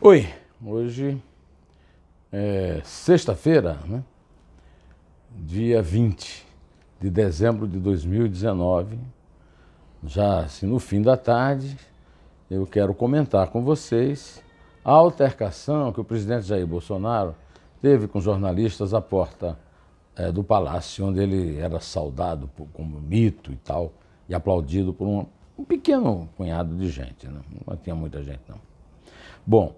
Oi, hoje é sexta-feira, né? Dia 20 de dezembro de 2019, já assim no fim da tarde, eu quero comentar com vocês a altercação que o presidente Jair Bolsonaro teve com jornalistas à porta do palácio, onde ele era saudado como mito e tal, e aplaudido por um pequeno punhado de gente, né? Não tinha muita gente, não. Bom,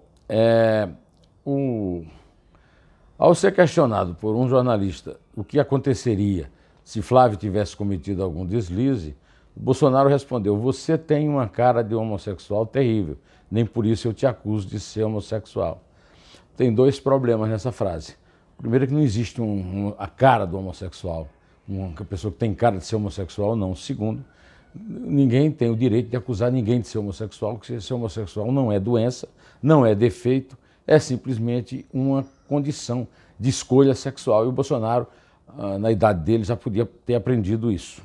ao ser questionado por um jornalista o que aconteceria se Flávio tivesse cometido algum deslize, o Bolsonaro respondeu: "Você tem uma cara de homossexual terrível, nem por isso eu te acuso de ser homossexual." Tem dois problemas nessa frase. Primeiro, que não existe a cara do homossexual, uma pessoa que tem cara de ser homossexual, não. Segundo, ninguém tem o direito de acusar ninguém de ser homossexual, porque ser homossexual não é doença, não é defeito, é simplesmente uma condição de escolha sexual. E o Bolsonaro, na idade dele, já podia ter aprendido isso.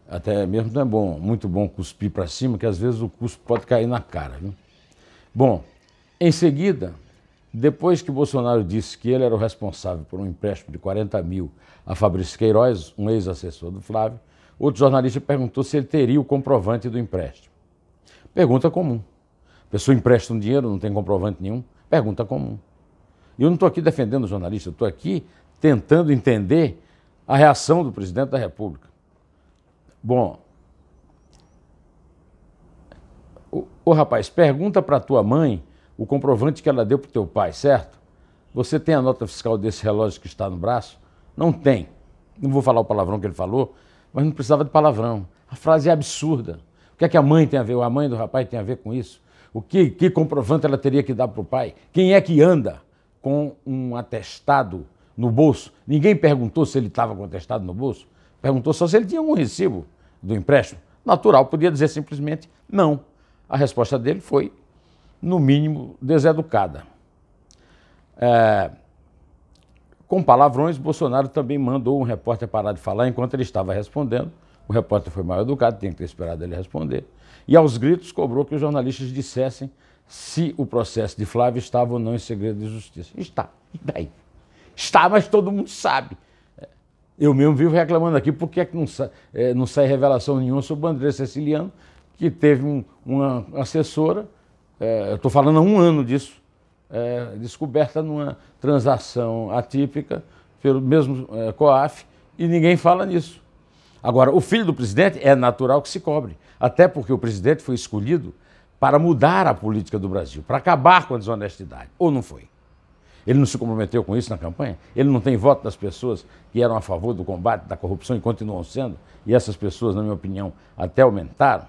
Até mesmo não é bom, muito bom cuspir para cima, que às vezes o cuspe pode cair na cara, viu? Bom, em seguida, depois que Bolsonaro disse que ele era o responsável por um empréstimo de 40 mil a Fabrício Queiroz, um ex-assessor do Flávio, outro jornalista perguntou se ele teria o comprovante do empréstimo. Pergunta comum. A pessoa empresta um dinheiro, não tem comprovante nenhum, pergunta comum. E eu não estou aqui defendendo o jornalista, eu estou aqui tentando entender a reação do presidente da República. Bom, o rapaz, pergunta para a tua mãe o comprovante que ela deu para o teu pai, certo? Você tem a nota fiscal desse relógio que está no braço? Não tem. Não vou falar o palavrão que ele falou, mas não precisava de palavrão. A frase é absurda. O que é que a mãe tem a ver, a mãe do rapaz tem a ver com isso? Que comprovante ela teria que dar para o pai? Quem é que anda com um atestado no bolso? Ninguém perguntou se ele estava com atestado no bolso. Perguntou só se ele tinha algum recibo do empréstimo. Natural, podia dizer simplesmente não. A resposta dele foi, no mínimo, deseducada. Com palavrões, Bolsonaro também mandou um repórter parar de falar enquanto ele estava respondendo. O repórter foi mal educado, tinha que ter esperado ele responder. E aos gritos cobrou que os jornalistas dissessem se o processo de Flávio estava ou não em segredo de justiça. Está. E daí? Está, mas todo mundo sabe. Eu mesmo vivo reclamando aqui porque é que não sai revelação nenhuma sobre o André Ceciliano, que teve uma assessora, eu estou falando há um ano disso, descoberta numa transação atípica pelo mesmo COAF, e ninguém fala nisso. Agora, o filho do presidente é natural que se cobre, até porque o presidente foi escolhido para mudar a política do Brasil, para acabar com a desonestidade, ou não foi? Ele não se comprometeu com isso na campanha? Ele não tem voto das pessoas que eram a favor do combate da corrupção e continuam sendo, e essas pessoas, na minha opinião, até aumentaram?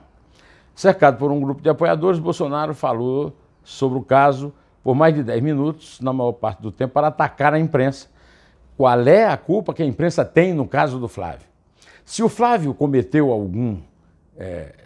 Cercado por um grupo de apoiadores, Bolsonaro falou sobre o caso por mais de 10 minutos, na maior parte do tempo, para atacar a imprensa. Qual é a culpa que a imprensa tem no caso do Flávio? Se o Flávio cometeu algum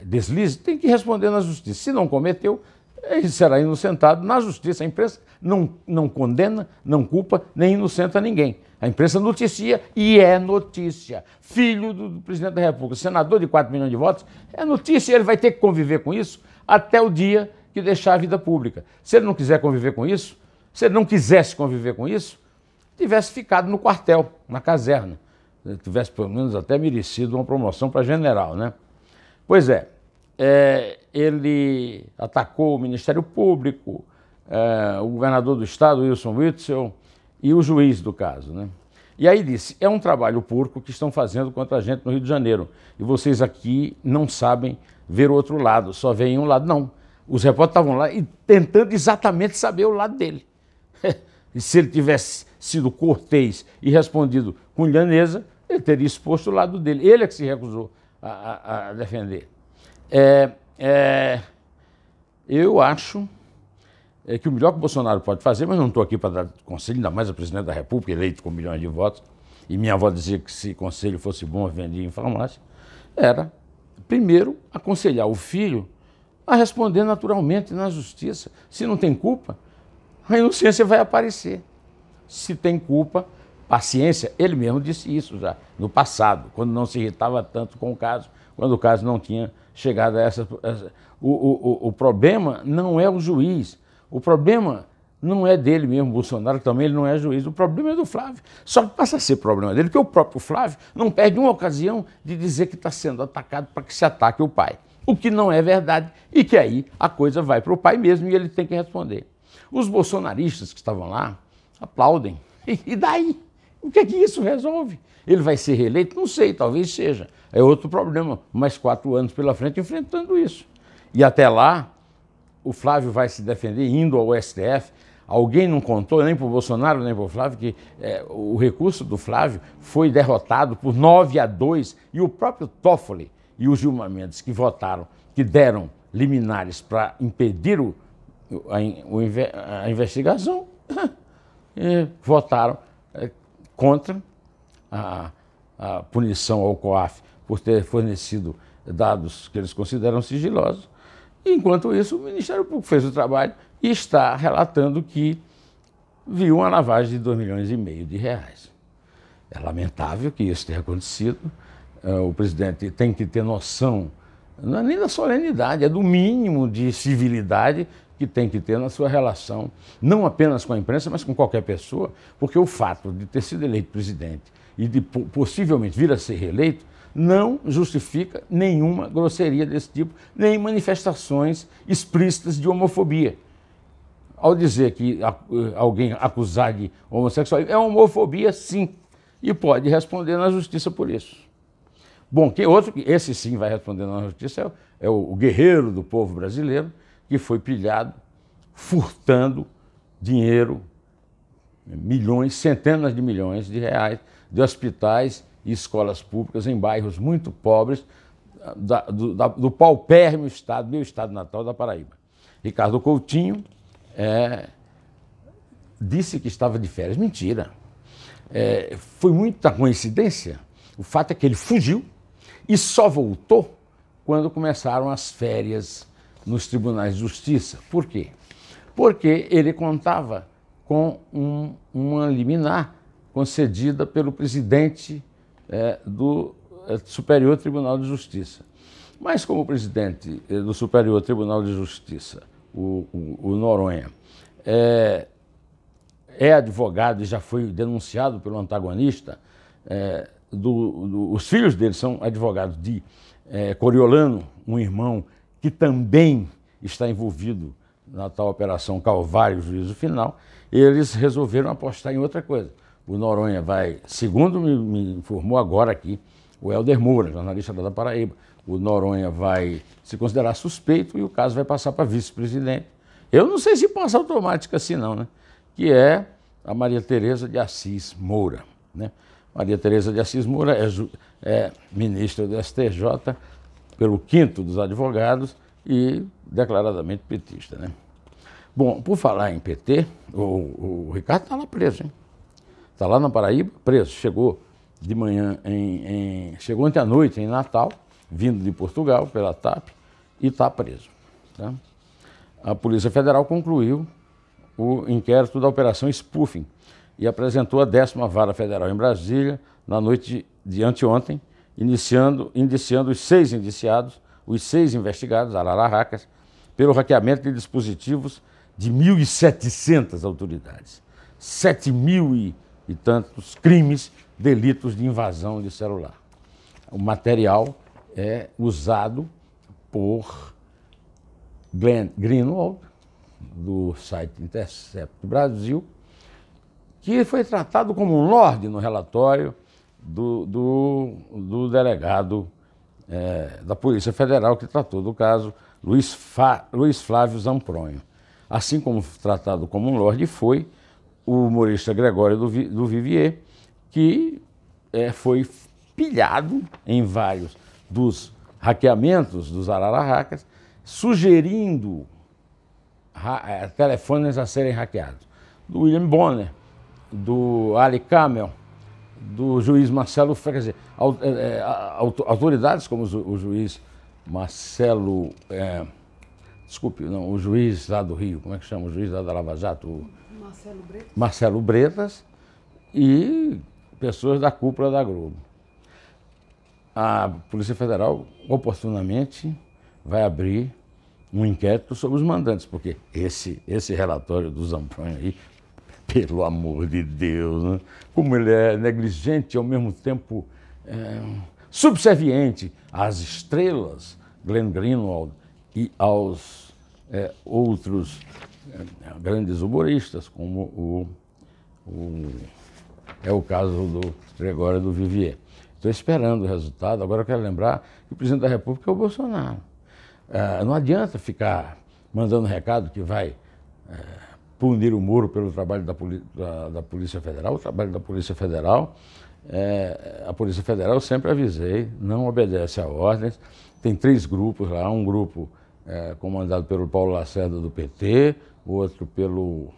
deslize, tem que responder na justiça. Se não cometeu, ele será inocentado na justiça. A imprensa não condena, não culpa, nem inocenta ninguém. A imprensa noticia e é notícia. Filho do presidente da República, senador de 4 milhões de votos, é notícia, ele vai ter que conviver com isso até o dia que deixar a vida pública. Se ele não quiser conviver com isso, se ele não quisesse conviver com isso, tivesse ficado no quartel, na caserna. Tivesse pelo menos até merecido uma promoção para general, né? Pois ele atacou o Ministério Público, o governador do estado, Wilson Witzel, e o juiz do caso, né? E aí disse: é um trabalho porco que estão fazendo contra a gente no Rio de Janeiro, e vocês aqui não sabem ver o outro lado, só veem um lado. Não, os repórteres estavam lá e tentando exatamente saber o lado dele. E se ele tivesse sido cortês e respondido com lhaneza, ele teria exposto o lado dele. Ele é que se recusou a defender. Eu acho que o melhor que o Bolsonaro pode fazer, mas não estou aqui para dar conselho, ainda mais ao presidente da República, eleito com milhões de votos, e minha avó dizia que se conselho fosse bom, vendia em farmácia, era, primeiro, aconselhar o filho a responder naturalmente na justiça. Se não tem culpa, a inocência vai aparecer. Se tem culpa, paciência. Ele mesmo disse isso já no passado, quando não se irritava tanto com o caso, quando o caso não tinha chegado a essa... O problema não é o juiz. O problema não é dele mesmo, Bolsonaro também, ele não é juiz, o problema é do Flávio. Só que passa a ser problema dele, porque o próprio Flávio não perde uma ocasião de dizer que está sendo atacado para que se ataque o pai. O que não é verdade e que aí a coisa vai para o pai mesmo e ele tem que responder. Os bolsonaristas que estavam lá aplaudem. E daí? O que é que isso resolve? Ele vai ser reeleito? Não sei, talvez seja. É outro problema, mais 4 anos pela frente enfrentando isso. E até lá, o Flávio vai se defender indo ao STF. Alguém não contou, nem para o Bolsonaro, nem para o Flávio, que o recurso do Flávio foi derrotado por 9-2 e o próprio Toffoli e o Gilmar Mendes que votaram, que deram liminares para impedir a investigação, votaram contra a punição ao COAF por ter fornecido dados que eles consideram sigilosos. Enquanto isso, o Ministério Público fez o trabalho e está relatando que viu uma lavagem de 2,5 milhões de reais. É lamentável que isso tenha acontecido. O presidente tem que ter noção, não é nem da solenidade, é do mínimo de civilidade que tem que ter na sua relação, não apenas com a imprensa, mas com qualquer pessoa, porque o fato de ter sido eleito presidente e de possivelmente vir a ser reeleito não justifica nenhuma grosseria desse tipo, nem manifestações explícitas de homofobia. Ao dizer que alguém acusar de homossexual, é homofobia sim, e pode responder na justiça por isso. Bom, esse sim vai responder na justiça é o guerreiro do povo brasileiro, que foi pilhado furtando dinheiro, milhões, centenas de milhões de reais, de hospitais e escolas públicas em bairros muito pobres do paupérrimo estado, meu estado natal da Paraíba. Ricardo Coutinho disse que estava de férias. Mentira. Foi muita coincidência. O fato é que ele fugiu e só voltou quando começaram as férias nos tribunais de justiça. Por quê? Porque ele contava com uma liminar concedida pelo presidente do Superior Tribunal de Justiça. Mas como o presidente do Superior Tribunal de Justiça, o Noronha, é advogado e já foi denunciado pelo antagonista, os filhos dele são advogados de Coriolano, um irmão que também está envolvido na tal Operação Calvário, juízo final, eles resolveram apostar em outra coisa. O Noronha vai, segundo me informou agora aqui, o Helder Moura, jornalista da Paraíba, o Noronha vai se considerar suspeito e o caso vai passar para vice-presidente. Eu não sei se passa automática assim não, né? Que é a Maria Tereza de Assis Moura, né? Maria Tereza de Assis Moura é ministra do STJ pelo 5º dos advogados e declaradamente petista, né? Bom, por falar em PT, o Ricardo está lá preso, hein? Está lá na Paraíba, preso. Chegou de manhã, chegou ontem à noite em Natal, vindo de Portugal pela TAP, e está preso. Tá? A Polícia Federal concluiu o inquérito da Operação Spoofing e apresentou a 10ª Vara Federal em Brasília na noite de anteontem, indiciando os 6 indiciados, os 6 investigados, arararracas, pelo hackeamento de dispositivos de 1.700 autoridades, 7.000 e tantos crimes, delitos de invasão de celular. O material é usado por Glenn Greenwald, do site Intercept Brasil, que foi tratado como um lorde no relatório do delegado da Polícia Federal que tratou do caso, Luiz Flávio Zampronho. Assim como tratado como um lorde foi o humorista Gregório do Vivier, que foi pilhado em vários dos hackeamentos dos arararracas, sugerindo telefones a serem hackeados. Do William Bonner, do Ali Camel, do juiz Marcelo, quer dizer, autoridades como o juiz Marcelo, o juiz lá do Rio, como é que chama? O juiz lá da Lava Jato? Marcelo Bretas e pessoas da cúpula da Globo. A Polícia Federal, oportunamente, vai abrir um inquérito sobre os mandantes, porque esse relatório do Zampronha aí, pelo amor de Deus, né? Como ele é negligente e ao mesmo tempo subserviente às estrelas, Glenn Greenwald, e aos outros grandes humoristas, como é o caso do Gregório do Vivier. Estou esperando o resultado. Agora eu quero lembrar que o presidente da República é o Bolsonaro. Não adianta ficar mandando recado que vai punir o Moro pelo trabalho da Polícia Federal. O trabalho da Polícia Federal, a Polícia Federal, eu sempre avisei, não obedece a ordens. Tem 3 grupos lá, um grupo comandado pelo Paulo Lacerda do PT, outro pelo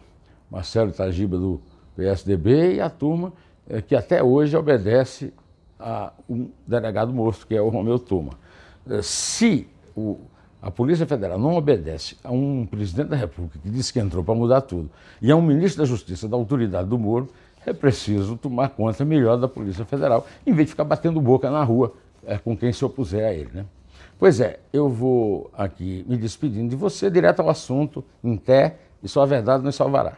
Marcelo Itagiba do PSDB e a turma que até hoje obedece a um delegado morto, que é o Romeu Tuma. Se a Polícia Federal não obedece a um presidente da República que disse que entrou para mudar tudo e a um ministro da Justiça da autoridade do Moro, é preciso tomar conta melhor da Polícia Federal, em vez de ficar batendo boca na rua com quem se opuser a ele, né? Pois é, eu vou aqui me despedindo de você, direto ao assunto, em té, e só a verdade nos salvará.